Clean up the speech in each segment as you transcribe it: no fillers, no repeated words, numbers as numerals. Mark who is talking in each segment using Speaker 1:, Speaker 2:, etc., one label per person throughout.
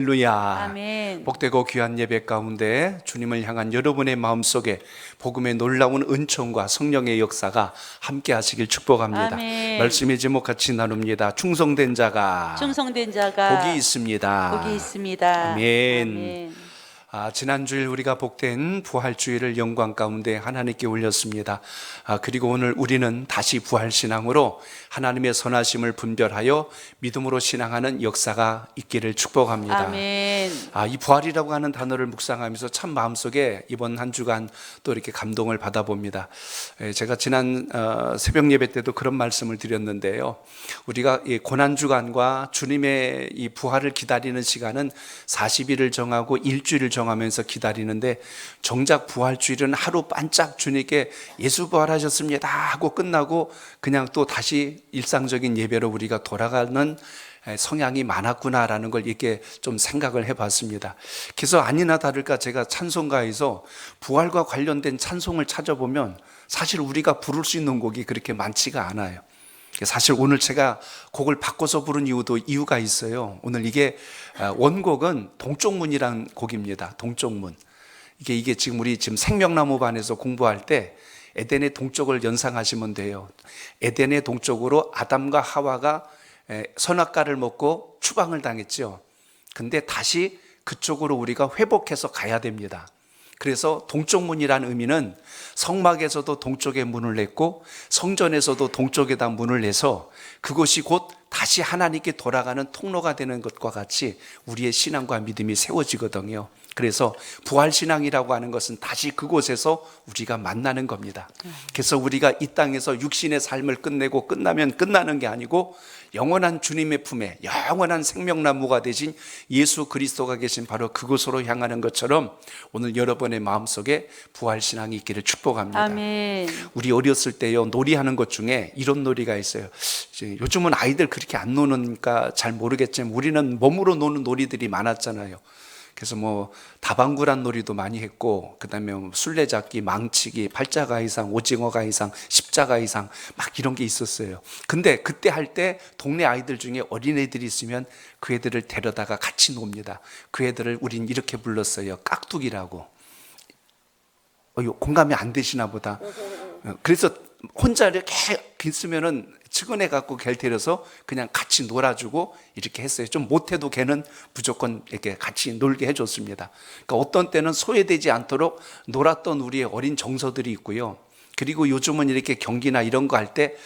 Speaker 1: 할렐루야.
Speaker 2: 아멘.
Speaker 1: 복되고 귀한 예배 가운데 주님을 향한 여러분의 마음속에 복음의 놀라운 은총과 성령의 역사가 함께 하시길 축복합니다.
Speaker 2: 아멘.
Speaker 1: 말씀의 제목 같이 나눕니다. 충성된 자가 복이 있습니다.
Speaker 2: 복이 있습니다.
Speaker 1: 아멘.
Speaker 2: 아멘.
Speaker 1: 지난주일 우리가 복된 부활주일을 영광 가운데 하나님께 올렸습니다. 그리고 오늘 우리는 다시 부활신앙으로 하나님의 선하심을 분별하여 믿음으로 신앙하는 역사가 있기를 축복합니다.
Speaker 2: 아멘.
Speaker 1: 이 부활이라고 하는 단어를 묵상하면서 참 마음속에 이번 한 주간 또 이렇게 감동을 받아봅니다. 제가 지난 새벽 예배 때도 그런 말씀을 드렸는데요. 우리가 이 고난주간과 주님의 이 부활을 기다리는 시간은 40일을 정하고 일주일을 정하면서 기다리는데, 정작 부활주일은 하루 반짝 주님께 예수 부활하셨습니다 하고 끝나고 그냥 또 다시 일상적인 예배로 우리가 돌아가는 성향이 많았구나라는 걸 이렇게 좀 생각을 해봤습니다. 그래서 아니나 다를까 제가 찬송가에서 부활과 관련된 찬송을 찾아보면 사실 우리가 부를 수 있는 곡이 그렇게 많지가 않아요. 사실 오늘 제가 곡을 바꿔서 부른 이유가 있어요. 오늘 이게 원곡은 동쪽문이라는 곡입니다. 동쪽문. 이게 지금 우리 생명나무반에서 공부할 때 에덴의 동쪽을 연상하시면 돼요. 에덴의 동쪽으로 아담과 하와가 선악과를 먹고 추방을 당했죠. 근데 다시 그쪽으로 우리가 회복해서 가야 됩니다. 그래서 동쪽문이라는 의미는 성막에서도 동쪽에 문을 냈고 성전에서도 동쪽에다 문을 내서 그곳이 곧 다시 하나님께 돌아가는 통로가 되는 것과 같이 우리의 신앙과 믿음이 세워지거든요. 그래서 부활신앙이라고 하는 것은 다시 그곳에서 우리가 만나는 겁니다. 그래서 우리가 이 땅에서 육신의 삶을 끝내고 끝나면 끝나는 게 아니고 영원한 주님의 품에 영원한 생명나무가 되신 예수 그리스도가 계신 바로 그곳으로 향하는 것처럼 오늘 여러분의 마음속에 부활신앙이 있기를 축복합니다.
Speaker 2: 아멘.
Speaker 1: 우리 어렸을 때요, 놀이하는 것 중에 이런 놀이가 있어요. 요즘은 아이들 그렇게 안 노니까 잘 모르겠지만 우리는 몸으로 노는 놀이들이 많았잖아요. 그래서 다방구란 놀이도 많이 했고, 그 다음에 술래잡기, 망치기, 팔자가이상, 오징어가이상, 십자가이상 막 이런 게 있었어요. 근데 그때 할 때 동네 아이들 중에 어린애들이 있으면 그 애들을 데려다가 같이 놉니다. 그 애들을 우린 이렇게 불렀어요. 깍두기라고. 공감이 안 되시나 보다. 그래서 혼자 이렇게 있으면은 측은해 갖고 걔를 데려서 그냥 같이 놀아주고 이렇게 했어요. 좀 못해도 걔는 무조건 이렇게 같이 놀게 해줬습니다. 그러니까 어떤 때는 소외되지 않도록 놀았던 우리의 어린 정서들이 있고요. 그리고 요즘은 이렇게 경기나 이런 거 할 때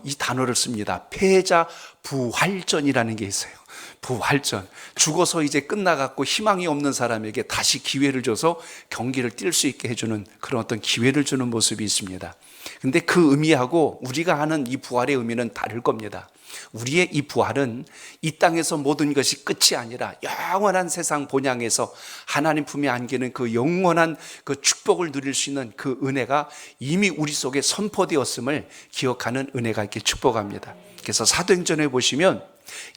Speaker 1: 이 단어를 씁니다. 패자 부활전이라는 게 있어요. 부활전. 죽어서 이제 끝나갖고 희망이 없는 사람에게 다시 기회를 줘서 경기를 뛸 수 있게 해주는 그런 어떤 기회를 주는 모습이 있습니다. 근데 그 의미하고 우리가 하는 이 부활의 의미는 다를 겁니다. 우리의 이 부활은 이 땅에서 모든 것이 끝이 아니라 영원한 세상 본향에서 하나님 품에 안기는 그 영원한 그 축복을 누릴 수 있는 그 은혜가 이미 우리 속에 선포되었음을 기억하는 은혜가 있길 축복합니다. 그래서 사도행전에 보시면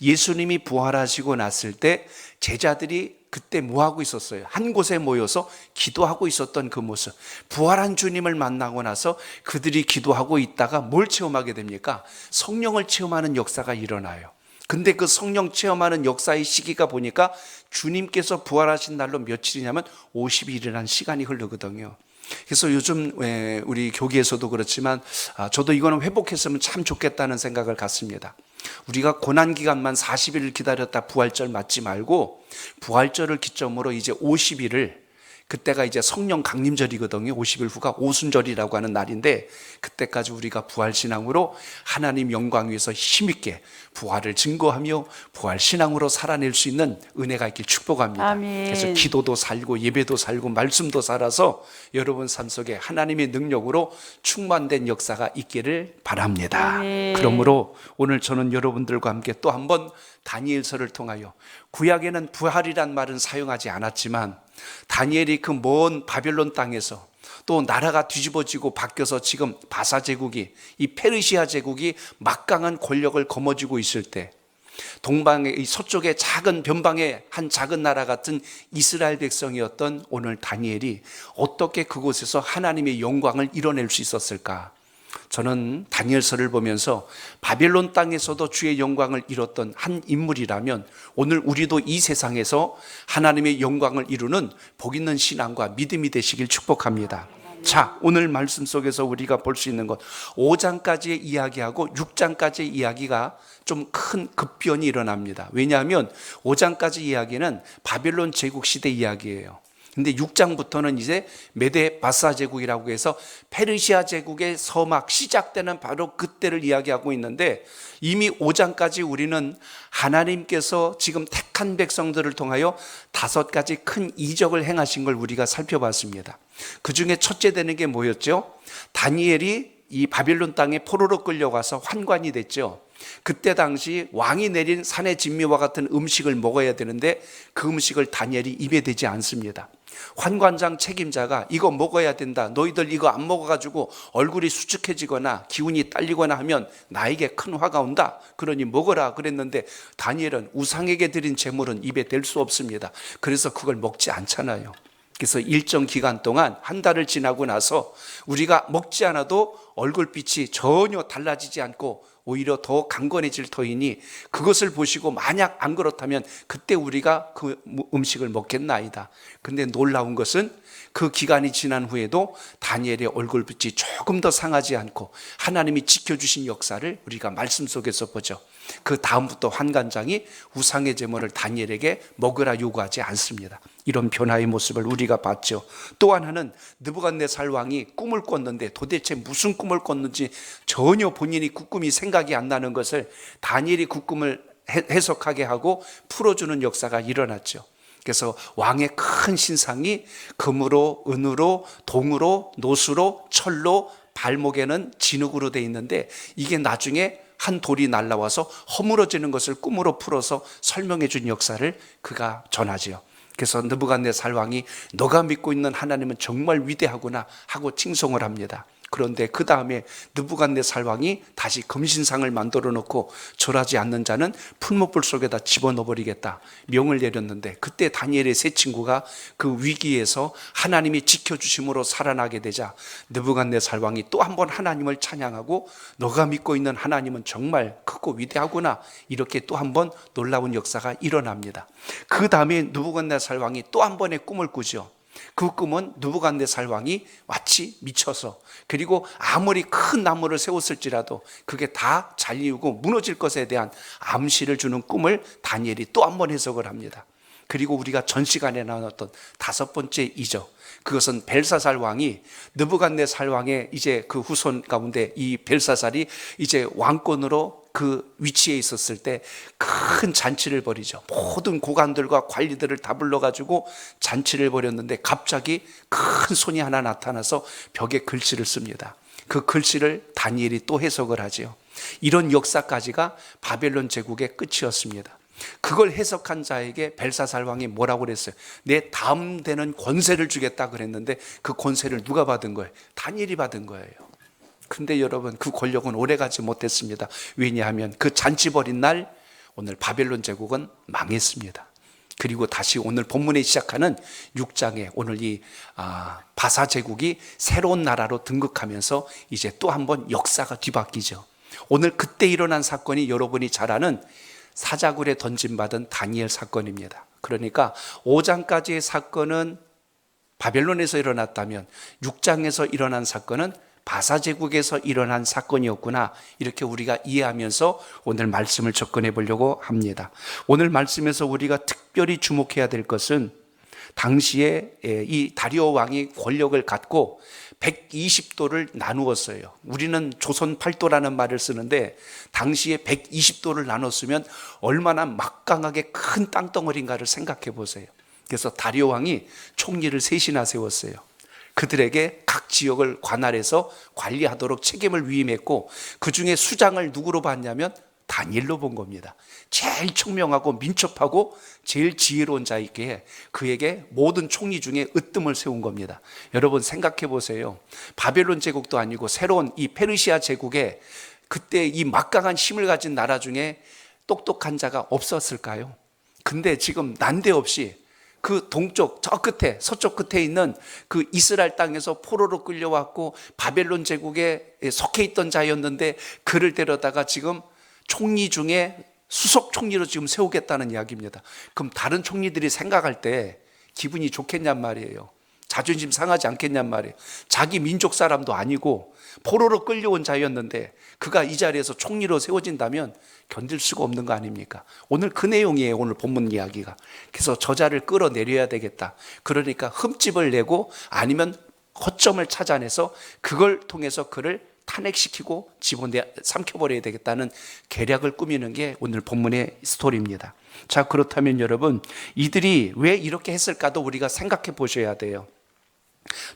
Speaker 1: 예수님이 부활하시고 났을 때 제자들이 그때 뭐 하고 있었어요? 한 곳에 모여서 기도하고 있었던 그 모습. 부활한 주님을 만나고 나서 그들이 기도하고 있다가 뭘 체험하게 됩니까? 성령을 체험하는 역사가 일어나요. 근데 그 성령 체험하는 역사의 시기가 보니까 주님께서 부활하신 날로 며칠이냐면 50일이라는 시간이 흐르거든요. 그래서 요즘 우리 교계에서도 그렇지만 저도 이거는 회복했으면 참 좋겠다는 생각을 갖습니다. 우리가 고난기간만 40일을 기다렸다 부활절 맞지 말고 부활절을 기점으로 이제 50일을, 그때가 이제 성령 강림절이거든요. 50일 후가 오순절이라고 하는 날인데 그때까지 우리가 부활신앙으로 하나님 영광 위에서 힘있게 부활을 증거하며 부활신앙으로 살아낼 수 있는 은혜가 있길 축복합니다.
Speaker 2: 아멘.
Speaker 1: 그래서 기도도 살고 예배도 살고 말씀도 살아서 여러분 삶 속에 하나님의 능력으로 충만된 역사가 있기를 바랍니다.
Speaker 2: 아멘.
Speaker 1: 그러므로 오늘 저는 여러분들과 함께 또 한번 다니엘서를 통하여, 구약에는 부활이란 말은 사용하지 않았지만 다니엘이 그 먼 바벨론 땅에서 또 나라가 뒤집어지고 바뀌어서 지금 바사 제국이, 이 페르시아 제국이 막강한 권력을 거머쥐고 있을 때 동방의 서쪽의 작은 변방의 한 작은 나라 같은 이스라엘 백성이었던 오늘 다니엘이 어떻게 그곳에서 하나님의 영광을 이뤄낼 수 있었을까? 저는 다니엘서를 보면서 바벨론 땅에서도 주의 영광을 이뤘던 한 인물이라면 오늘 우리도 이 세상에서 하나님의 영광을 이루는 복 있는 신앙과 믿음이 되시길 축복합니다. 자, 오늘 말씀 속에서 우리가 볼 수 있는 것 5장까지의 이야기하고 6장까지의 이야기가 좀 큰 급변이 일어납니다. 왜냐하면 5장까지 이야기는 바벨론 제국 시대 이야기예요. 근데 6장부터는 이제 메데 바사 제국이라고 해서 페르시아 제국의 서막 시작되는 바로 그때를 이야기하고 있는데, 이미 5장까지 우리는 하나님께서 지금 택한 백성들을 통하여 5가지 큰 이적을 행하신 걸 우리가 살펴봤습니다. 그 중에 첫째 되는 게 뭐였죠? 다니엘이 이 바벨론 땅에 포로로 끌려가서 환관이 됐죠. 그때 당시 왕이 내린 산의 진미와 같은 음식을 먹어야 되는데 그 음식을 다니엘이 입에 대지 않습니다. 환관장 책임자가 이거 먹어야 된다, 너희들 이거 안 먹어가지고 얼굴이 수축해지거나 기운이 딸리거나 하면 나에게 큰 화가 온다, 그러니 먹어라 그랬는데 다니엘은 우상에게 드린 제물은 입에 댈 수 없습니다. 그래서 그걸 먹지 않잖아요. 그래서 일정 기간 동안 한 달을 지나고 나서 우리가 먹지 않아도 얼굴빛이 전혀 달라지지 않고 오히려 더 강건해질 터이니 그것을 보시고 만약 안 그렇다면 그때 우리가 그 음식을 먹겠나이다. 근데 놀라운 것은 그 기간이 지난 후에도 다니엘의 얼굴빛이 조금 더 상하지 않고 하나님이 지켜주신 역사를 우리가 말씀 속에서 보죠. 그 다음부터 환관장이 우상의 제물을 다니엘에게 먹으라 요구하지 않습니다. 이런 변화의 모습을 우리가 봤죠. 또 하나는 느부갓네살 왕이 꿈을 꿨는데 도대체 무슨 꿈을 꿨는지 전혀 본인이 그 꿈이 생각이 안 나는 것을 다니엘이 그 꿈을 해석하게 하고 풀어주는 역사가 일어났죠. 그래서 왕의 큰 신상이 금으로, 은으로, 동으로, 노수로, 철로, 발목에는 진흙으로 돼 있는데 이게 나중에 한 돌이 날라와서 허물어지는 것을 꿈으로 풀어서 설명해 준 역사를 그가 전하지요. 그래서 느부갓네살 왕이 너가 믿고 있는 하나님은 정말 위대하구나 하고 칭송을 합니다. 그런데 그 다음에 느부갓네살 왕이 다시 금신상을 만들어 놓고 절하지 않는 자는 풀무불 속에다 집어넣어 버리겠다 명을 내렸는데, 그때 다니엘의 세 친구가 그 위기에서 하나님이 지켜주심으로 살아나게 되자 느부갓네살 왕이 또 한 번 하나님을 찬양하고 너가 믿고 있는 하나님은 정말 크고 위대하구나, 이렇게 또 한 번 놀라운 역사가 일어납니다. 그 다음에 느부갓네살 왕이 또 한 번의 꿈을 꾸죠. 그 꿈은 느부갓네살 왕이 마치 미쳐서, 그리고 아무리 큰 나무를 세웠을지라도 그게 다 잘리우고 무너질 것에 대한 암시를 주는 꿈을 다니엘이 또 한 번 해석을 합니다. 그리고 우리가 전 시간에 나눴던 5번째 이적, 그것은 벨사살 왕이 느부갓네살 왕의 이제 그 후손 가운데 이 벨사살이 이제 왕권으로 그 위치에 있었을 때 큰 잔치를 벌이죠. 모든 고관들과 관리들을 다 불러가지고 잔치를 벌였는데 갑자기 큰 손이 하나 나타나서 벽에 글씨를 씁니다. 그 글씨를 다니엘이 또 해석을 하죠. 이런 역사까지가 바벨론 제국의 끝이었습니다. 그걸 해석한 자에게 벨사살 왕이 뭐라고 그랬어요? 내 다음 되는 권세를 주겠다 그랬는데 그 권세를 누가 받은 거예요? 다니엘이 받은 거예요. 근데 여러분, 그 권력은 오래가지 못했습니다. 왜냐하면 그 잔치 벌인 날 오늘 바벨론 제국은 망했습니다. 그리고 다시 오늘 본문에 시작하는 6장에 오늘 이 바사 제국이 새로운 나라로 등극하면서 이제 또 한 번 역사가 뒤바뀌죠. 오늘 그때 일어난 사건이 여러분이 잘 아는 사자굴에 던짐받은 다니엘 사건입니다. 그러니까 5장까지의 사건은 바벨론에서 일어났다면 6장에서 일어난 사건은 바사 제국에서 일어난 사건이었구나, 이렇게 우리가 이해하면서 오늘 말씀을 접근해 보려고 합니다. 오늘 말씀에서 우리가 특별히 주목해야 될 것은 당시에 이 다리오 왕이 권력을 갖고 120도를 나누었어요. 우리는 조선 8도라는 말을 쓰는데 당시에 120도를 나눴으면 얼마나 막강하게 큰 땅덩어리인가를 생각해 보세요. 그래서 다리오 왕이 총리를 셋이나 세웠어요. 그들에게 각 지역을 관할해서 관리하도록 책임을 위임했고, 그 중에 수장을 누구로 봤냐면 다니엘로 본 겁니다. 제일 총명하고 민첩하고 제일 지혜로운 자에게 그에게 모든 총리 중에 으뜸을 세운 겁니다. 여러분 생각해 보세요. 바벨론 제국도 아니고 새로운 이 페르시아 제국에 그때 이 막강한 힘을 가진 나라 중에 똑똑한 자가 없었을까요? 근데 지금 난데없이 그 동쪽 저 끝에 서쪽 끝에 있는 그 이스라엘 땅에서 포로로 끌려왔고 바벨론 제국에 속해 있던 자였는데 그를 데려다가 지금 총리 중에 수석 총리로 지금 세우겠다는 이야기입니다. 그럼 다른 총리들이 생각할 때 기분이 좋겠냔 말이에요. 자존심 상하지 않겠냔 말이에요. 자기 민족 사람도 아니고 포로로 끌려온 자였는데 그가 이 자리에서 총리로 세워진다면 견딜 수가 없는 거 아닙니까? 오늘 그 내용이에요. 오늘 본문 이야기가. 그래서 저자를 끌어내려야 되겠다. 그러니까 흠집을 내고 아니면 허점을 찾아내서 그걸 통해서 그를 탄핵시키고 집어내 삼켜버려야 되겠다는 계략을 꾸미는 게 오늘 본문의 스토리입니다. 자, 그렇다면 여러분, 이들이 왜 이렇게 했을까도 우리가 생각해 보셔야 돼요.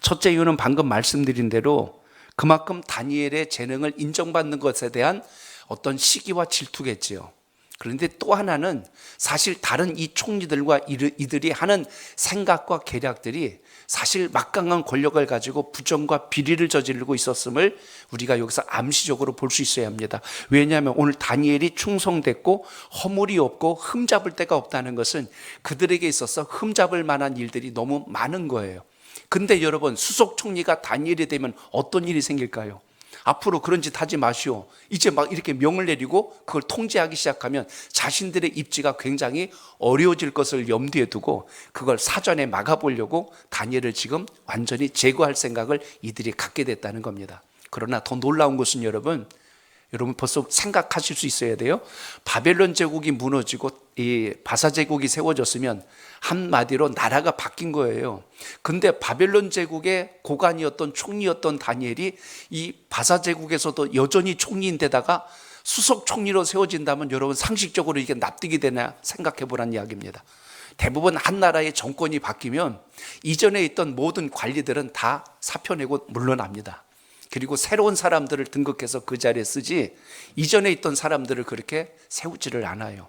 Speaker 1: 첫째 이유는 방금 말씀드린 대로 그만큼 다니엘의 재능을 인정받는 것에 대한 어떤 시기와 질투겠지요. 그런데 또 하나는 사실 다른 이 총리들과 이들이 하는 생각과 계략들이 사실 막강한 권력을 가지고 부정과 비리를 저지르고 있었음을 우리가 여기서 암시적으로 볼 수 있어야 합니다. 왜냐하면 오늘 다니엘이 충성됐고 허물이 없고 흠잡을 데가 없다는 것은 그들에게 있어서 흠잡을 만한 일들이 너무 많은 거예요. 근데 여러분, 수석 총리가 다니엘이 되면 어떤 일이 생길까요? 앞으로 그런 짓 하지 마시오. 이제 막 이렇게 명을 내리고 그걸 통제하기 시작하면 자신들의 입지가 굉장히 어려워질 것을 염두에 두고 그걸 사전에 막아보려고 다니엘을 지금 완전히 제거할 생각을 이들이 갖게 됐다는 겁니다. 그러나 더 놀라운 것은 여러분 벌써 생각하실 수 있어야 돼요. 바벨론 제국이 무너지고 이 바사 제국이 세워졌으면 한마디로 나라가 바뀐 거예요. 근데 바벨론 제국의 고관이었던 총리였던 다니엘이 이 바사 제국에서도 여전히 총리인데다가 수석 총리로 세워진다면 여러분 상식적으로 이게 납득이 되나 생각해 보라는 이야기입니다. 대부분 한 나라의 정권이 바뀌면 이전에 있던 모든 관리들은 다 사표 내고 물러납니다. 그리고 새로운 사람들을 등극해서 그 자리에 쓰지 이전에 있던 사람들을 그렇게 세우지를 않아요.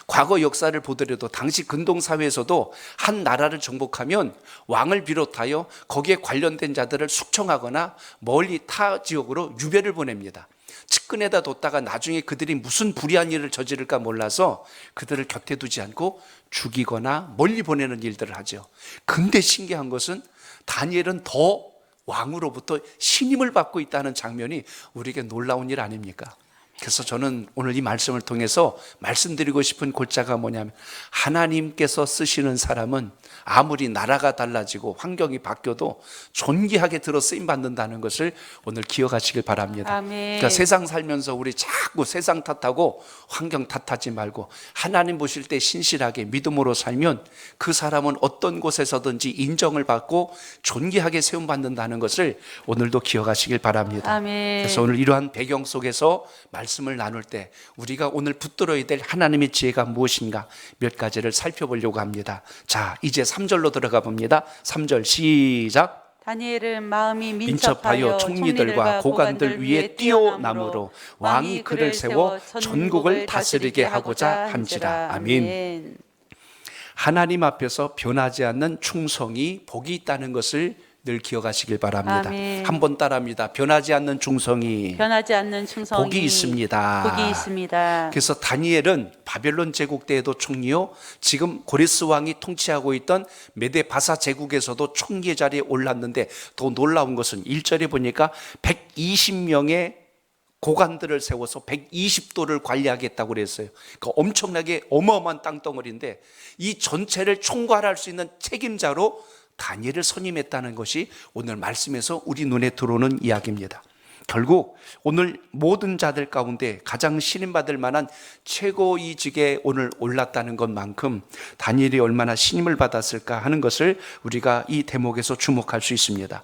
Speaker 1: 과거 역사를 보더라도 당시 근동사회에서도 한 나라를 정복하면 왕을 비롯하여 거기에 관련된 자들을 숙청하거나 멀리 타 지역으로 유배를 보냅니다. 측근에다 뒀다가 나중에 그들이 무슨 불의한 일을 저지를까 몰라서 그들을 곁에 두지 않고 죽이거나 멀리 보내는 일들을 하죠. 근데 신기한 것은 다니엘은 더 왕으로부터 신임을 받고 있다는 장면이 우리에게 놀라운 일 아닙니까? 그래서 저는 오늘 이 말씀을 통해서 말씀드리고 싶은 골자가 뭐냐면 하나님께서 쓰시는 사람은 아무리 나라가 달라지고 환경이 바뀌어도 존귀하게 들어 쓰임 받는다는 것을 오늘 기억하시길 바랍니다. 그러니까 세상 살면서 우리 자꾸 세상 탓하고 환경 탓하지 말고 하나님 보실 때 신실하게 믿음으로 살면 그 사람은 어떤 곳에서든지 인정을 받고 존귀하게 세움 받는다는 것을 오늘도 기억하시길 바랍니다. 그래서 오늘 이러한 배경 속에서 말씀을 나눌 때 우리가 오늘 붙들어야 될 하나님의 지혜가 무엇인가 몇 가지를 살펴보려고 합니다. 자, 이제 3절로 들어가 봅니다. 3절 시작.
Speaker 2: 다니엘은 마음이 민첩하여
Speaker 1: 총리들과 고관들 위에 뛰어남으로 왕이 그를 세워 전국을 다스리게 하고자 함지라. 아멘. 하나님 앞에서 변하지 않는 충성이 복이 있다는 것을 늘 기억하시길 바랍니다. 한번 따라합니다. 변하지 않는 충성이 복이 있습니다.
Speaker 2: 복이 있습니다.
Speaker 1: 그래서 다니엘은 바벨론 제국 때에도 총리요, 지금 고레스 왕이 통치하고 있던 메데 바사 제국에서도 총리의 자리에 올랐는데 더 놀라운 것은 1절에 보니까 120명의 고관들을 세워서 120도를 관리하겠다고 그랬어요. 그러니까 엄청나게 어마어마한 땅덩어리인데 이 전체를 총괄할 수 있는 책임자로 다니엘을 선임했다는 것이 오늘 말씀에서 우리 눈에 들어오는 이야기입니다. 결국 오늘 모든 자들 가운데 가장 신임받을 만한 최고위직에 오늘 올랐다는 것만큼 다니엘이 얼마나 신임을 받았을까 하는 것을 우리가 이 대목에서 주목할 수 있습니다.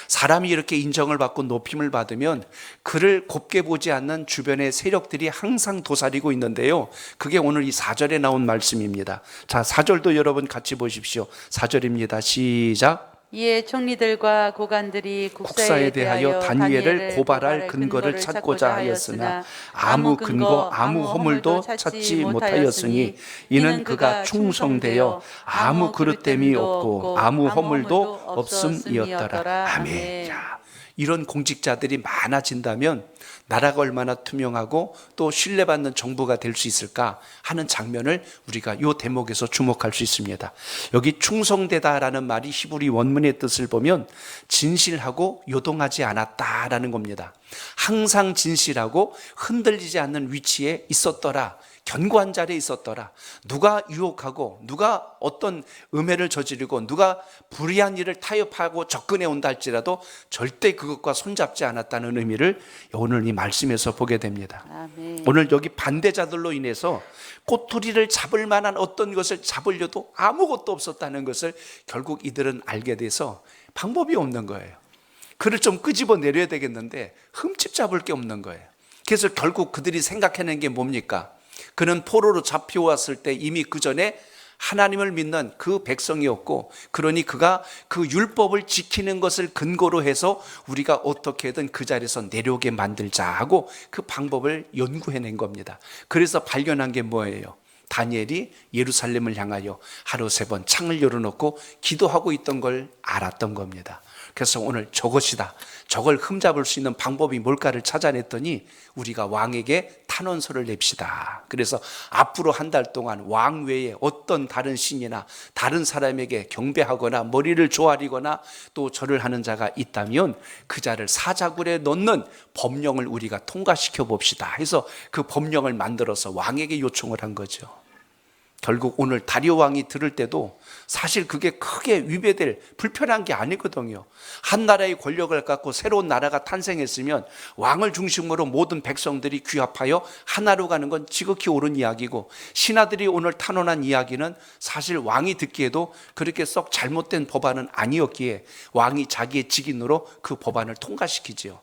Speaker 1: 사람이 이렇게 인정을 받고 높임을 받으면 그를 곱게 보지 않는 주변의 세력들이 항상 도사리고 있는데요, 그게 오늘 이 4절에 나온 말씀입니다. 자, 4절도 여러분 같이 보십시오. 4절입니다. 시작.
Speaker 2: 이에 총리들과 고관들이
Speaker 1: 국사에 대하여 다니엘을 고발할 근거를 찾고자 하였으나 아무 근거 아무 허물도 찾지 못하였으니 이는 그가 충성되어 아무 그릇됨이 없고 아무 허물도 없음이었더라. 아멘. 자, 이런 공직자들이 많아진다면 나라가 얼마나 투명하고 또 신뢰받는 정부가 될 수 있을까 하는 장면을 우리가 이 대목에서 주목할 수 있습니다. 여기 충성되다라는 말이 히브리 원문의 뜻을 보면 진실하고 요동하지 않았다라는 겁니다. 항상 진실하고 흔들리지 않는 위치에 있었더라. 견고한 자리에 있었더라. 누가 유혹하고 누가 어떤 음해를 저지르고 누가 불의한 일을 타협하고 접근해 온다 할지라도 절대 그것과 손잡지 않았다는 의미를 오늘 이 말씀에서 보게 됩니다.
Speaker 2: 아멘.
Speaker 1: 오늘 여기 반대자들로 인해서 꼬투리를 잡을 만한 어떤 것을 잡으려도 아무것도 없었다는 것을 결국 이들은 알게 돼서 방법이 없는 거예요. 그를 좀 끄집어 내려야 되겠는데 흠집 잡을 게 없는 거예요. 그래서 결국 그들이 생각해낸 게 뭡니까? 그는 포로로 잡혀왔을 때 이미 그 전에 하나님을 믿는 그 백성이었고, 그러니 그가 그 율법을 지키는 것을 근거로 해서 우리가 어떻게든 그 자리에서 내려오게 만들자 하고 그 방법을 연구해낸 겁니다. 그래서 발견한 게 뭐예요? 다니엘이 예루살렘을 향하여 하루 3번 창을 열어놓고 기도하고 있던 걸 알았던 겁니다. 그래서 오늘 저것이다, 저걸 흠잡을 수 있는 방법이 뭘까를 찾아냈더니 우리가 왕에게 탄원서를 냅시다. 그래서 앞으로 한 달 동안 왕 외에 어떤 다른 신이나 다른 사람에게 경배하거나 머리를 조아리거나 또 절을 하는 자가 있다면 그 자를 사자굴에 넣는 법령을 우리가 통과시켜 봅시다 해서 그 법령을 만들어서 왕에게 요청을 한 거죠. 결국 오늘 다리오 왕이 들을 때도 사실 그게 크게 위배될 불편한 게 아니거든요. 한 나라의 권력을 갖고 새로운 나라가 탄생했으면 왕을 중심으로 모든 백성들이 규합하여 하나로 가는 건 지극히 옳은 이야기고, 신하들이 오늘 탄원한 이야기는 사실 왕이 듣기에도 그렇게 썩 잘못된 법안은 아니었기에 왕이 자기의 직인으로 그 법안을 통과시키지요.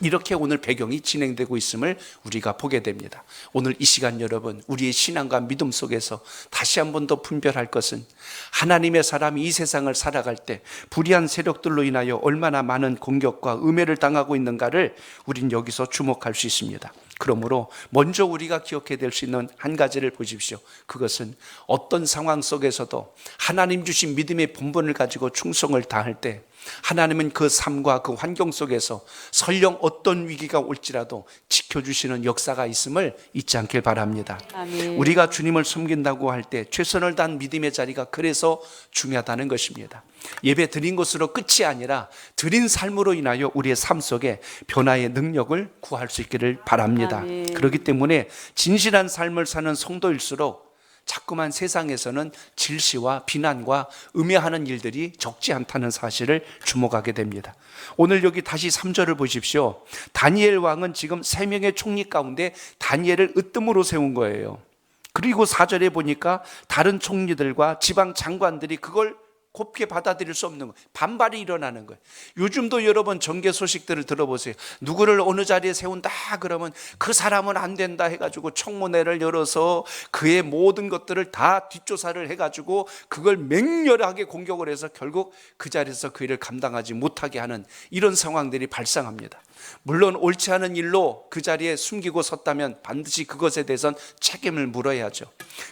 Speaker 1: 이렇게 오늘 배경이 진행되고 있음을 우리가 보게 됩니다. 오늘 이 시간 여러분, 우리의 신앙과 믿음 속에서 다시 한 번 더 분별할 것은 하나님의 사람이 이 세상을 살아갈 때 불의한 세력들로 인하여 얼마나 많은 공격과 음해를 당하고 있는가를 우린 여기서 주목할 수 있습니다. 그러므로 먼저 우리가 기억해야 될 수 있는 한 가지를 보십시오. 그것은 어떤 상황 속에서도 하나님 주신 믿음의 본분을 가지고 충성을 다할 때 하나님은 그 삶과 그 환경 속에서 설령 어떤 위기가 올지라도 지켜주시는 역사가 있음을 잊지 않길 바랍니다.
Speaker 2: 아멘.
Speaker 1: 우리가 주님을 섬긴다고 할 때 최선을 다한 믿음의 자리가 그래서 중요하다는 것입니다. 예배 드린 것으로 끝이 아니라 드린 삶으로 인하여 우리의 삶 속에 변화의 능력을 구할 수 있기를 바랍니다.
Speaker 2: 아멘.
Speaker 1: 그렇기 때문에 진실한 삶을 사는 성도일수록 자꾸만 세상에서는 질시와 비난과 음해하는 일들이 적지 않다는 사실을 주목하게 됩니다. 오늘 여기 다시 3절을 보십시오. 다니엘 왕은 지금 3명의 총리 가운데 다니엘을 으뜸으로 세운 거예요. 그리고 4절에 보니까 다른 총리들과 지방 장관들이 그걸 곱게 받아들일 수 없는 거예요. 반발이 일어나는 거예요. 요즘도 여러분 정계 소식들을 들어보세요. 누구를 어느 자리에 세운다 그러면 그 사람은 안 된다 해가지고 청문회를 열어서 그의 모든 것들을 다 뒷조사를 해가지고 그걸 맹렬하게 공격을 해서 결국 그 자리에서 그 일을 감당하지 못하게 하는 이런 상황들이 발생합니다. 물론 옳지 않은 일로 그 자리에 숨기고 섰다면 반드시 그것에 대해서는 책임을 물어야죠.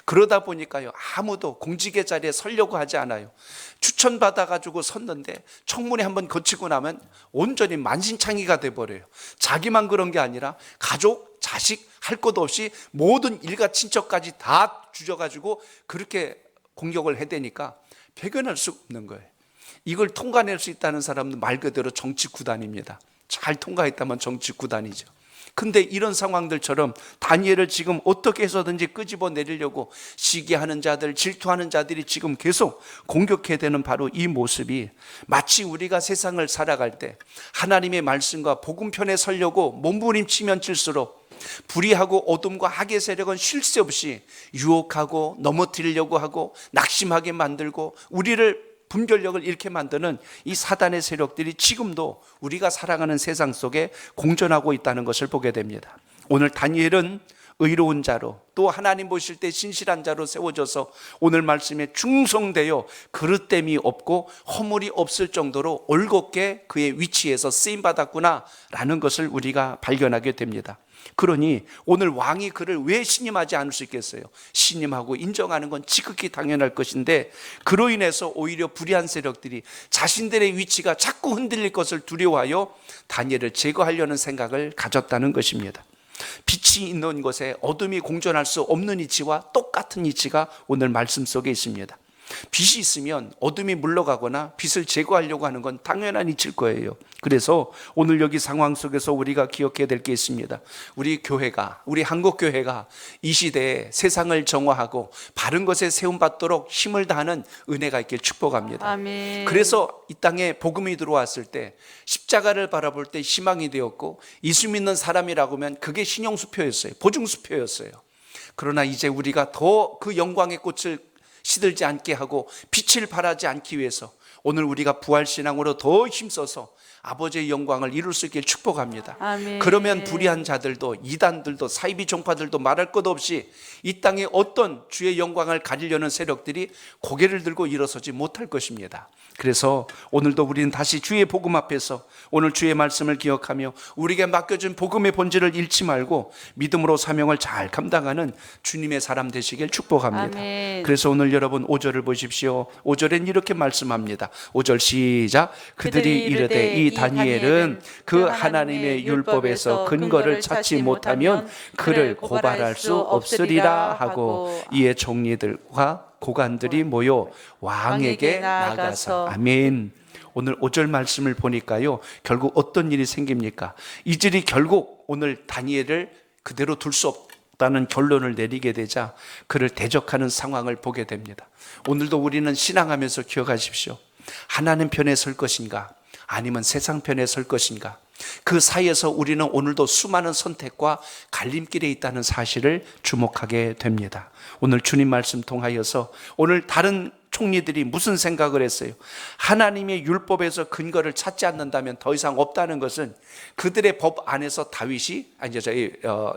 Speaker 1: 그러다 보니까요, 아무도 공직의 자리에 서려고 하지 않아요. 추천받아가지고 섰는데 청문회 한번 거치고 나면 온전히 만신창이가 돼버려요. 자기만 그런 게 아니라 가족, 자식 할 것 없이 모든 일가 친척까지 다 주저가지고 그렇게 공격을 해대니까 배견할 수 없는 거예요. 이걸 통과낼 수 있다는 사람은 말 그대로 정치 구단입니다. 잘 통과했다면 정치 구단이죠. 근데 이런 상황들처럼 다니엘을 지금 어떻게 해서든지 끄집어 내리려고 시기하는 자들, 질투하는 자들이 지금 계속 공격해야 되는 바로 이 모습이 마치 우리가 세상을 살아갈 때 하나님의 말씀과 복음편에 서려고 몸부림치면 칠수록 불의하고 어둠과 악의 세력은 쉴 새 없이 유혹하고 넘어뜨리려고 하고 낙심하게 만들고 우리를 분별력을 잃게 만드는 이 사단의 세력들이 지금도 우리가 살아가는 세상 속에 공존하고 있다는 것을 보게 됩니다. 오늘 다니엘은 의로운 자로 또 하나님 보실 때 신실한 자로 세워져서 오늘 말씀에 충성되어 그릇됨이 없고 허물이 없을 정도로 올곧게 그의 위치에서 쓰임받았구나 라는 것을 우리가 발견하게 됩니다. 그러니 오늘 왕이 그를 왜 신임하지 않을 수 있겠어요? 신임하고 인정하는 건 지극히 당연할 것인데, 그로 인해서 오히려 불의한 세력들이 자신들의 위치가 자꾸 흔들릴 것을 두려워하여 다니엘을 제거하려는 생각을 가졌다는 것입니다. 빛이 있는 곳에 어둠이 공존할 수 없는 이치와 똑같은 이치가 오늘 말씀 속에 있습니다. 빛이 있으면 어둠이 물러가거나 빛을 제거하려고 하는 건 당연한 이치일 거예요. 그래서 오늘 여기 상황 속에서 우리가 기억해야 될 게 있습니다. 우리 교회가, 우리 한국교회가 이 시대에 세상을 정화하고 바른 것에 세움받도록 힘을 다하는 은혜가 있길 축복합니다.
Speaker 2: 아멘.
Speaker 1: 그래서 이 땅에 복음이 들어왔을 때 십자가를 바라볼 때 희망이 되었고, 예수 믿는 사람이라고 하면 그게 신용수표였어요. 보증수표였어요. 그러나 이제 우리가 더 그 영광의 꽃을 시들지 않게 하고 빛을 발하지 않기 위해서 오늘 우리가 부활신앙으로 더 힘써서 아버지의 영광을 이룰 수 있길 축복합니다.
Speaker 2: 아멘.
Speaker 1: 그러면 불의한 자들도, 이단들도, 사이비 종파들도 말할 것 없이 이 땅에 어떤 주의 영광을 가리려는 세력들이 고개를 들고 일어서지 못할 것입니다. 그래서 오늘도 우리는 다시 주의 복음 앞에서 오늘 주의 말씀을 기억하며 우리에게 맡겨준 복음의 본질을 잃지 말고 믿음으로 사명을 잘 감당하는 주님의 사람 되시길 축복합니다.
Speaker 2: 아멘.
Speaker 1: 그래서 오늘 여러분 5절을 보십시오. 5절엔 이렇게 말씀합니다. 5절 시작. 그들이 이르되 이 다니엘은 그 하나님의 율법에서 근거를 찾지 못하면 그를 고발할 수 없으리라 하고, 이에 총리들과 고관들이 모여 왕에게 나가서. 아멘. 오늘 5절 말씀을 보니까요, 결국 어떤 일이 생깁니까? 이들이 결국 오늘 다니엘을 그대로 둘 수 없다는 결론을 내리게 되자 그를 대적하는 상황을 보게 됩니다. 오늘도 우리는 신앙하면서 기억하십시오. 하나님 편에 설 것인가? 아니면 세상 편에 설 것인가? 그 사이에서 우리는 오늘도 수많은 선택과 갈림길에 있다는 사실을 주목하게 됩니다. 오늘 주님 말씀 통하여서 오늘 다른 총리들이 무슨 생각을 했어요? 하나님의 율법에서 근거를 찾지 않는다면 더 이상 없다는 것은 그들의 법 안에서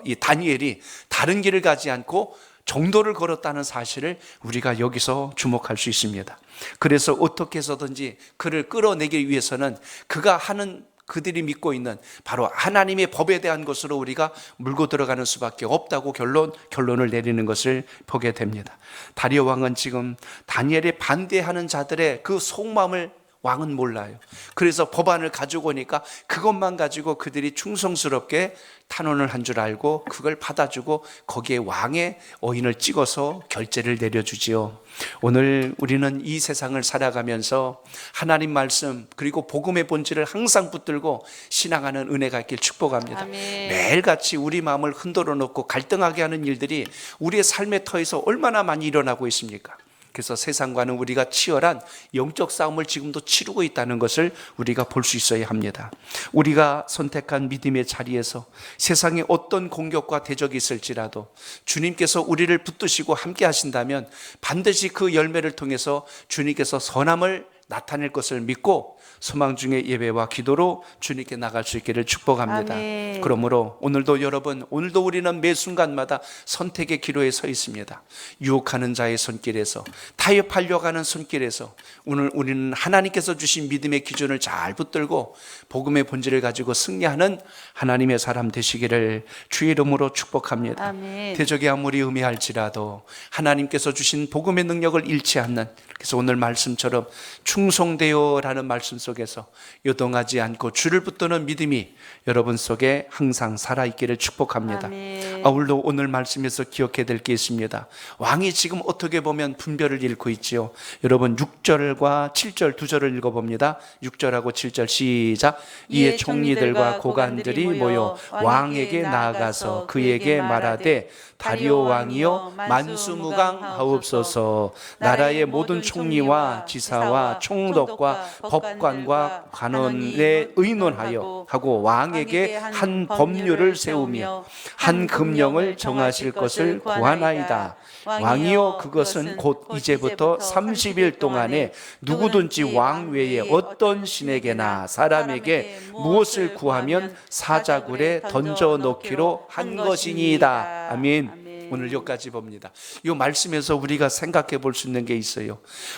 Speaker 1: 이 다니엘이 다른 길을 가지 않고 정도를 걸었다는 사실을 우리가 여기서 주목할 수 있습니다. 그래서 어떻게 해서든지 그를 끌어내기 위해서는 그가 하는, 그들이 믿고 있는 바로 하나님의 법에 대한 것으로 우리가 물고 들어가는 수밖에 없다고 결론을 내리는 것을 보게 됩니다. 다리오 왕은 지금 다니엘에 반대하는 자들의 그 속마음을 왕은 몰라요. 그래서 법안을 가지고 오니까 그것만 가지고 그들이 충성스럽게 탄원을 한 줄 알고 그걸 받아주고 거기에 왕의 어인을 찍어서 결제를 내려주지요. 오늘 우리는 이 세상을 살아가면서 하나님 말씀 그리고 복음의 본질을 항상 붙들고 신앙하는 은혜가 있길 축복합니다.
Speaker 2: 아멘.
Speaker 1: 매일같이 우리 마음을 흔들어 놓고 갈등하게 하는 일들이 우리의 삶의 터에서 얼마나 많이 일어나고 있습니까? 그래서 세상과는 우리가 치열한 영적 싸움을 지금도 치르고 있다는 것을 우리가 볼 수 있어야 합니다. 우리가 선택한 믿음의 자리에서 세상에 어떤 공격과 대적이 있을지라도 주님께서 우리를 붙드시고 함께 하신다면 반드시 그 열매를 통해서 주님께서 선함을 나타낼 것을 믿고 소망 중의 예배와 기도로 주님께 나갈 수 있기를 축복합니다.
Speaker 2: 아멘.
Speaker 1: 그러므로 오늘도 여러분, 오늘도 우리는 매 순간마다 선택의 기로에 서 있습니다. 유혹하는 자의 손길에서, 타협하려고 하는 손길에서 오늘 우리는 하나님께서 주신 믿음의 기준을 잘 붙들고 복음의 본질을 가지고 승리하는 하나님의 사람 되시기를 주의 이름으로 축복합니다.
Speaker 2: 아멘.
Speaker 1: 대적이 아무리 음해할지라도 하나님께서 주신 복음의 능력을 잃지 않는, 그래서 오늘 말씀처럼 충성되어라는 말씀 속에서 요동하지 않고 주를 붙드는 믿음이 여러분 속에 항상 살아있기를 축복합니다.
Speaker 2: 아멘.
Speaker 1: 아울러 오늘 말씀에서 기억해야 될 게 있습니다. 왕이 지금 어떻게 보면 분별을 잃고 있지요. 여러분 6절과 7절 두 절을 읽어봅니다. 6절하고 7절 시작. 이에 총리들과 고관들이 모여 왕에게 나아가서 그에게 말하되 다리오 왕이여 만수무강하옵소서. 나라의 모든 총리와 지사와 총독과 법관과 관원에 의논하여 하고 왕에게 한 법률을 세우며 한 금령을 정하실 것을 구하나이다. 왕이여 그것은 곧 이제부터 30일 동안에 누구든지 왕 외에 어떤 신에게나 사람에게 무엇을 구하면 사자굴에 던져 놓기로 한 것이니이다. 아멘. 오늘 여기까지 봅니다. 이 말씀에서 우리가 생각해 볼 수 있는 게 있어요.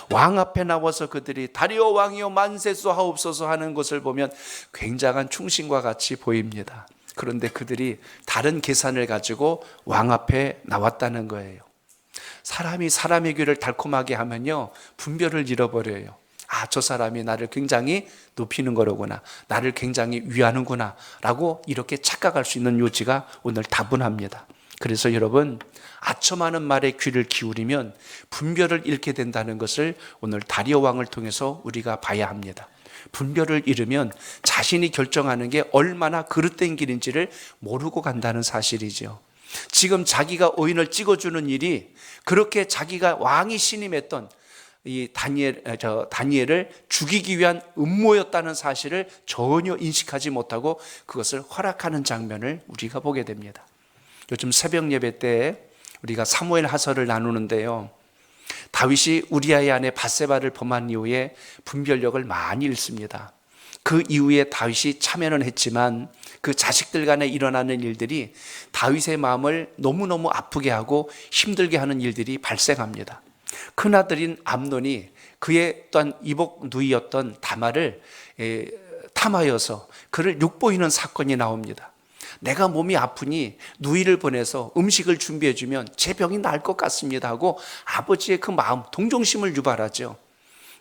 Speaker 1: 왕 앞에 나와서 그들이 다리오 왕이여 만세수 하옵소서 하는 것을 보면 굉장한 충신과 같이 보입니다. 그런데 그들이 다른 계산을 가지고 왕 앞에 나왔다는 거예요. 사람이 사람의 귀를 달콤하게 하면요, 분별을 잃어버려요. 아, 저 사람이 나를 굉장히 높이는 거로구나, 나를 굉장히 위하는구나 라고 이렇게 착각할 수 있는 요지가 오늘 다분합니다. 그래서 여러분, 아첨하는 말에 귀를 기울이면 분별을 잃게 된다는 것을 오늘 다리오 왕을 통해서 우리가 봐야 합니다. 분별을 잃으면 자신이 결정하는 게 얼마나 그릇된 길인지를 모르고 간다는 사실이죠. 지금 자기가 오인을 찍어주는 일이 그렇게 자기가 왕이 신임했던 이 다니엘을 죽이기 위한 음모였다는 사실을 전혀 인식하지 못하고 그것을 허락하는 장면을 우리가 보게 됩니다. 요즘 새벽 예배 때 우리가 사무엘 하서를 나누는데요, 다윗이 우리아의 아내 밧세바를 범한 이후에 분별력을 많이 잃습니다. 그 이후에 다윗이 참여는 했지만 그 자식들 간에 일어나는 일들이 다윗의 마음을 너무너무 아프게 하고 힘들게 하는 일들이 발생합니다. 큰아들인 암논이 그의 또한 이복 누이였던 다말을 탐하여서 그를 욕보이는 사건이 나옵니다. 내가 몸이 아프니 누이를 보내서 음식을 준비해 주면 제 병이 나을 것 같습니다 하고 아버지의 그 마음, 동정심을 유발하죠.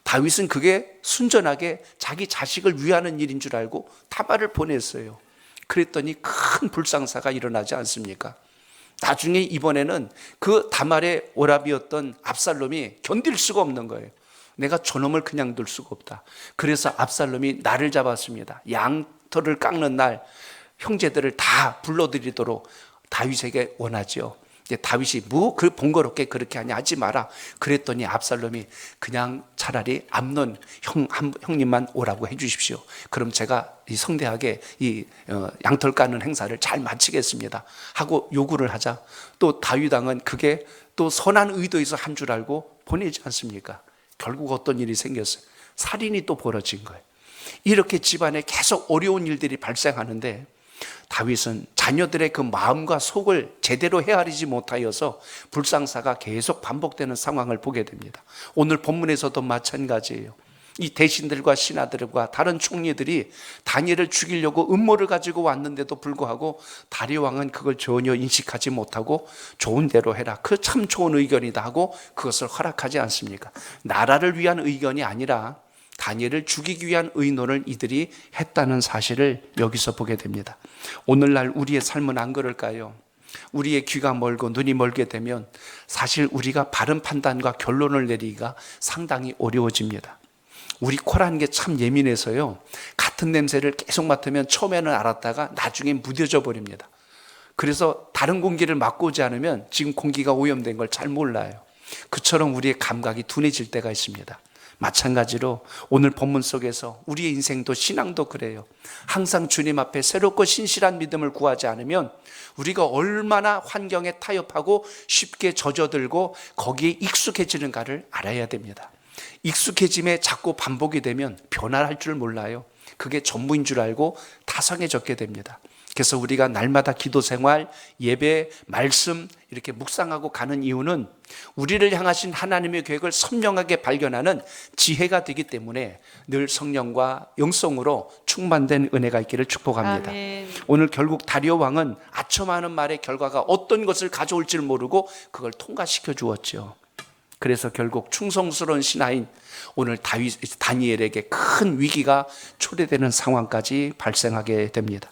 Speaker 1: 다윗은 그게 순전하게 자기 자식을 위하는 일인 줄 알고 다말을 보냈어요. 그랬더니 큰 불상사가 일어나지 않습니까? 나중에 이번에는 그 다말의 오라비였던 압살롬이 견딜 수가 없는 거예요. 내가 저놈을 그냥 둘 수가 없다. 그래서 압살롬이 날을 잡았습니다. 양털을 깎는 날 형제들을 다 불러들이도록 다윗에게 원하죠. 다윗이 뭐 그 번거롭게 그렇게 하지 마라. 그랬더니 압살롬이 그냥 차라리 암논 형님만 오라고 해주십시오. 그럼 제가 이 성대하게 이 양털 까는 행사를 잘 마치겠습니다 하고 요구를 하자, 또 다윗 왕은 그게 또 선한 의도에서 한 줄 알고 보내지 않습니까? 결국 어떤 일이 생겼어요. 살인이 또 벌어진 거예요. 이렇게 집안에 계속 어려운 일들이 발생하는데 다윗은 자녀들의 그 마음과 속을 제대로 헤아리지 못하여서 불상사가 계속 반복되는 상황을 보게 됩니다. 오늘 본문에서도 마찬가지예요. 이 대신들과 신하들과 다른 총리들이 다니엘을 죽이려고 음모를 가지고 왔는데도 불구하고 다리오 왕은 그걸 전혀 인식하지 못하고 좋은 대로 해라, 그 참 좋은 의견이다 하고 그것을 허락하지 않습니까? 나라를 위한 의견이 아니라 다니엘을 죽이기 위한 의논을 이들이 했다는 사실을 여기서 보게 됩니다. 오늘날 우리의 삶은 안 그럴까요? 우리의 귀가 멀고 눈이 멀게 되면 사실 우리가 바른 판단과 결론을 내리기가 상당히 어려워집니다. 우리 코라는 게 참 예민해서요, 같은 냄새를 계속 맡으면 처음에는 알았다가 나중에 무뎌져 버립니다. 그래서 다른 공기를 맡고 오지 않으면 지금 공기가 오염된 걸 잘 몰라요. 그처럼 우리의 감각이 둔해질 때가 있습니다. 마찬가지로 오늘 본문 속에서 우리의 인생도 신앙도 그래요. 항상 주님 앞에 새롭고 신실한 믿음을 구하지 않으면 우리가 얼마나 환경에 타협하고 쉽게 젖어들고 거기에 익숙해지는가를 알아야 됩니다. 익숙해짐에 자꾸 반복이 되면 변화할 줄 몰라요. 그게 전부인 줄 알고 타성해졌게 됩니다. 그래서 우리가 날마다 기도 생활, 예배, 말씀 이렇게 묵상하고 가는 이유는 우리를 향하신 하나님의 계획을 선명하게 발견하는 지혜가 되기 때문에 늘 성령과 영성으로 충만된 은혜가 있기를 축복합니다.
Speaker 2: 아멘.
Speaker 1: 오늘 결국 다리오 왕은 아첨하는 말의 결과가 어떤 것을 가져올지 모르고 그걸 통과시켜 주었죠. 그래서 결국 충성스러운 신하인 오늘 다니엘에게 큰 위기가 초래되는 상황까지 발생하게 됩니다.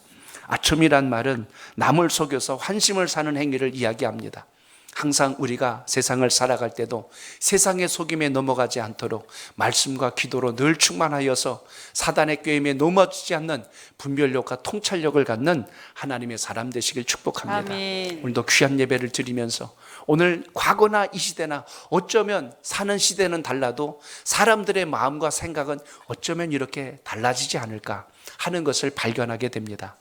Speaker 1: 아첨이란 말은 남을 속여서 환심을 사는 행위를 이야기합니다. 항상 우리가 세상을 살아갈 때도 세상의 속임에 넘어가지 않도록 말씀과 기도로 늘 충만하여서 사단의 꾀임에 넘어지지 않는 분별력과 통찰력을 갖는 하나님의 사람 되시길 축복합니다.
Speaker 2: 아멘.
Speaker 1: 오늘도 귀한 예배를 드리면서 오늘 과거나 이 시대나 어쩌면 사는 시대는 달라도 사람들의 마음과 생각은 어쩌면 이렇게 달라지지 않을까 하는 것을 발견하게 됩니다.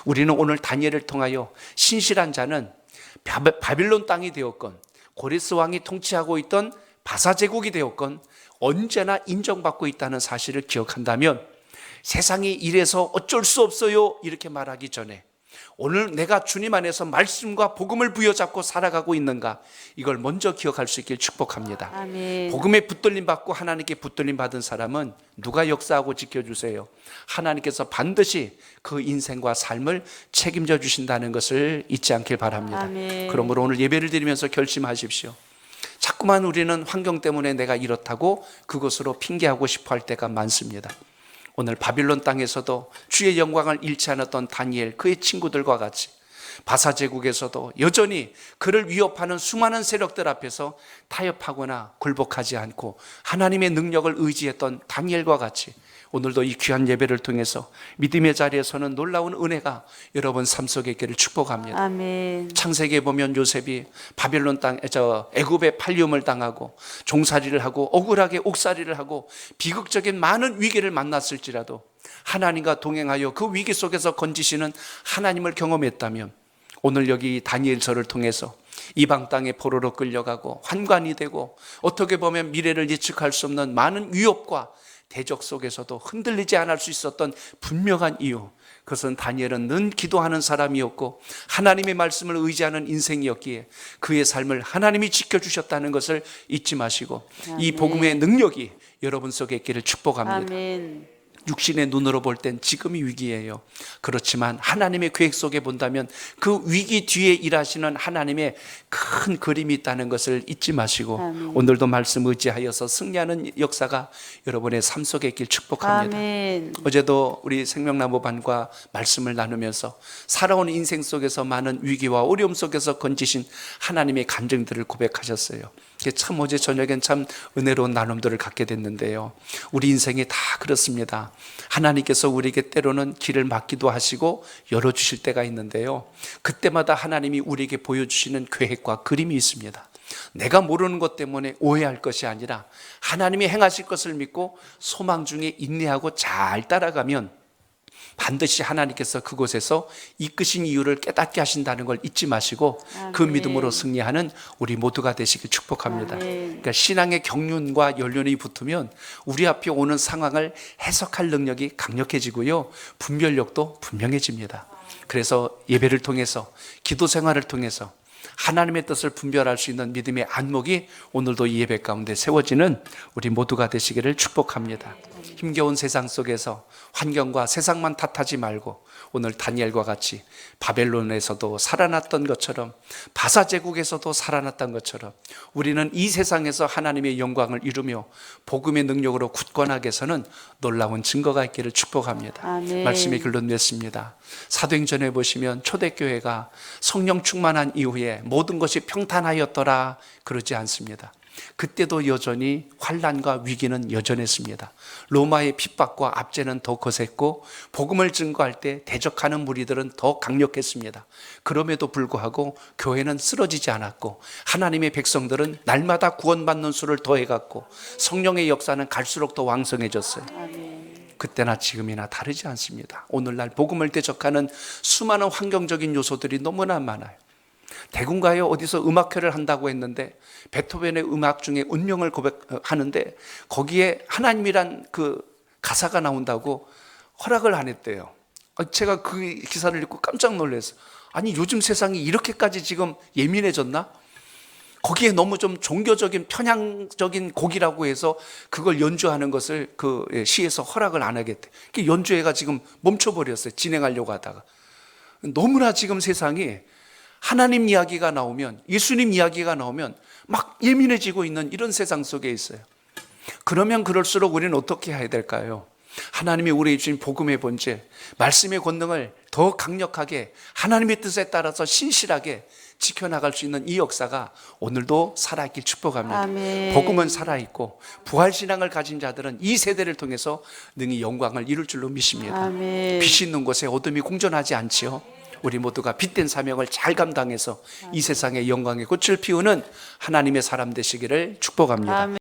Speaker 1: 우리는 오늘 다니엘을 통하여 신실한 자는 바빌론 땅이 되었건 고레스 왕이 통치하고 있던 바사 제국이 되었건 언제나 인정받고 있다는 사실을 기억한다면 세상이 이래서 어쩔 수 없어요 이렇게 말하기 전에 오늘 내가 주님 안에서 말씀과 복음을 부여잡고 살아가고 있는가, 이걸 먼저 기억할 수 있길 축복합니다.
Speaker 2: 아멘.
Speaker 1: 복음에 붙들림 받고 하나님께 붙들림 받은 사람은 누가 역사하고 지켜주세요? 하나님께서 반드시 그 인생과 삶을 책임져 주신다는 것을 잊지 않길 바랍니다.
Speaker 2: 아멘.
Speaker 1: 그러므로 오늘 예배를 드리면서 결심하십시오. 자꾸만 우리는 환경 때문에 내가 이렇다고 그것으로 핑계하고 싶어 할 때가 많습니다. 오늘 바빌론 땅에서도 주의 영광을 잃지 않았던 다니엘, 그의 친구들과 같이 바사 제국에서도 여전히 그를 위협하는 수많은 세력들 앞에서 타협하거나 굴복하지 않고 하나님의 능력을 의지했던 다니엘과 같이 오늘도 이 귀한 예배를 통해서 믿음의 자리에서는 놀라운 은혜가 여러분 삶 속에 있기를 축복합니다.
Speaker 2: 아멘.
Speaker 1: 창세기에 보면 요셉이 바빌론 땅, 애굽의 팔림을 당하고 종살이를 하고 억울하게 옥살이를 하고 비극적인 많은 위기를 만났을지라도 하나님과 동행하여 그 위기 속에서 건지시는 하나님을 경험했다면 오늘 여기 다니엘서를 통해서 이방 땅에 포로로 끌려가고 환관이 되고 어떻게 보면 미래를 예측할 수 없는 많은 위협과 대적 속에서도 흔들리지 않을 수 있었던 분명한 이유, 그것은 다니엘은 늘 기도하는 사람이었고 하나님의 말씀을 의지하는 인생이었기에 그의 삶을 하나님이 지켜주셨다는 것을 잊지 마시고 이 복음의 능력이 여러분 속에 있기를 축복합니다.
Speaker 2: 아멘.
Speaker 1: 육신의 눈으로 볼 땐 지금이 위기예요. 그렇지만 하나님의 계획 속에 본다면 그 위기 뒤에 일하시는 하나님의 큰 그림이 있다는 것을 잊지 마시고
Speaker 2: 아멘.
Speaker 1: 오늘도 말씀 의지하여서 승리하는 역사가 여러분의 삶 속에 있길 축복합니다.
Speaker 2: 아멘.
Speaker 1: 어제도 우리 생명나무반과 말씀을 나누면서 살아온 인생 속에서 많은 위기와 어려움 속에서 건지신 하나님의 간증들을 고백하셨어요. 참 어제 저녁엔 참 은혜로운 나눔들을 갖게 됐는데요. 우리 인생이 다 그렇습니다. 하나님께서 우리에게 때로는 길을 막기도 하시고 열어주실 때가 있는데요. 그때마다 하나님이 우리에게 보여주시는 계획과 그림이 있습니다. 내가 모르는 것 때문에 오해할 것이 아니라 하나님이 행하실 것을 믿고 소망 중에 인내하고 잘 따라가면 반드시 하나님께서 그곳에서 이끄신 이유를 깨닫게 하신다는 걸 잊지 마시고 그
Speaker 2: 아멘.
Speaker 1: 믿음으로 승리하는 우리 모두가 되시길 축복합니다.
Speaker 2: 아멘.
Speaker 1: 그러니까 신앙의 경륜과 연륜이 붙으면 우리 앞에 오는 상황을 해석할 능력이 강력해지고요, 분별력도 분명해집니다. 그래서 예배를 통해서 기도 생활을 통해서 하나님의 뜻을 분별할 수 있는 믿음의 안목이 오늘도 이 예배 가운데 세워지는 우리 모두가 되시기를 축복합니다. 힘겨운 세상 속에서 환경과 세상만 탓하지 말고 오늘 다니엘과 같이 바벨론에서도 살아났던 것처럼 바사 제국에서도 살아났던 것처럼 우리는 이 세상에서 하나님의 영광을 이루며 복음의 능력으로 굳건하게 서는 놀라운 증거가 있기를 축복합니다.
Speaker 2: 아멘.
Speaker 1: 말씀이 글로 냈습니다. 사도행전에 보시면 초대교회가 성령 충만한 이후에 모든 것이 평탄하였더라 그러지 않습니다. 그때도 여전히 환난과 위기는 여전했습니다. 로마의 핍박과 압제는 더 거셌고 복음을 증거할 때 대적하는 무리들은 더 강력했습니다. 그럼에도 불구하고 교회는 쓰러지지 않았고 하나님의 백성들은 날마다 구원받는 수를 더해갔고 성령의 역사는 갈수록 더 왕성해졌어요. 그때나 지금이나 다르지 않습니다. 오늘날 복음을 대적하는 수많은 환경적인 요소들이 너무나 많아요. 대군가요 어디서 음악회를 한다고 했는데 베토벤의 음악 중에 운명을 고백하는데 거기에 하나님이란 그 가사가 나온다고 허락을 안 했대요. 제가 그 기사를 읽고 깜짝 놀랐어요. 아니 요즘 세상이 이렇게까지 지금 예민해졌나? 거기에 너무 좀 종교적인 편향적인 곡이라고 해서 그걸 연주하는 것을 그 시에서 허락을 안 하겠대. 연주회가 지금 멈춰버렸어요. 진행하려고 하다가. 너무나 지금 세상이 하나님 이야기가 나오면, 예수님 이야기가 나오면 막 예민해지고 있는 이런 세상 속에 있어요. 그러면 그럴수록 우리는 어떻게 해야 될까요? 하나님이 우리에게 주신 복음의 본질, 말씀의 권능을 더 강력하게 하나님의 뜻에 따라서 신실하게 지켜나갈 수 있는 이 역사가 오늘도 살아있길 축복합니다.
Speaker 2: 아멘.
Speaker 1: 복음은 살아있고 부활신앙을 가진 자들은 이 세대를 통해서 능히 영광을 이룰 줄로 믿습니다.
Speaker 2: 아멘.
Speaker 1: 빛이 있는 곳에 어둠이 공존하지 않지요. 우리 모두가 빛된 사명을 잘 감당해서 이 세상의 영광의 꽃을 피우는 하나님의 사람 되시기를 축복합니다.
Speaker 2: 아멘.